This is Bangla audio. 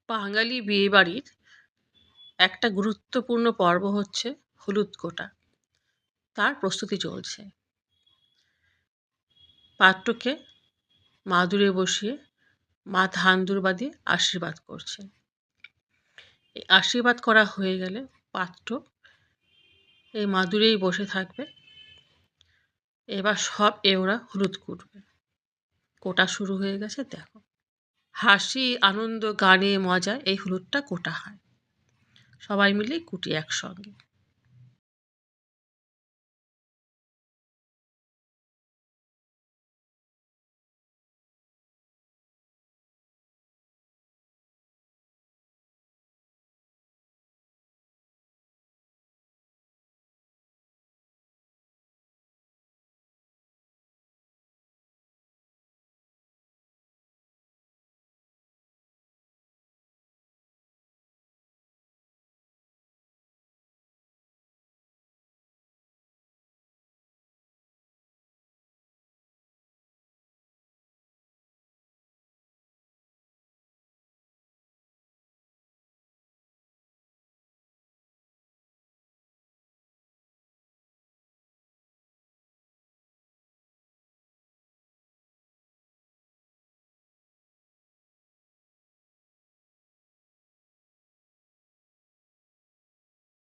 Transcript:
বাঙালি বিয়েবাড়ির একটা গুরুত্বপূর্ণ পর্ব হচ্ছে হলুদ কোটা। তার প্রস্তুতি চলছে। পাত্রকে মাদুরে বসিয়ে মা ধান দুর্বা দিয়ে আশীর্বাদ করছে। এই আশীর্বাদ করা হয়ে গেলে পাত্র এই মাদুরেই বসে থাকবে। এবার সব এওরা হলুদ কুটবে। কোটা শুরু হয়ে গেছে দেখো। হাসি, আনন্দ, গানে, মজায় এই হলুদটা কোটা হয়। সবাই মিলেই কুটি একসঙ্গে।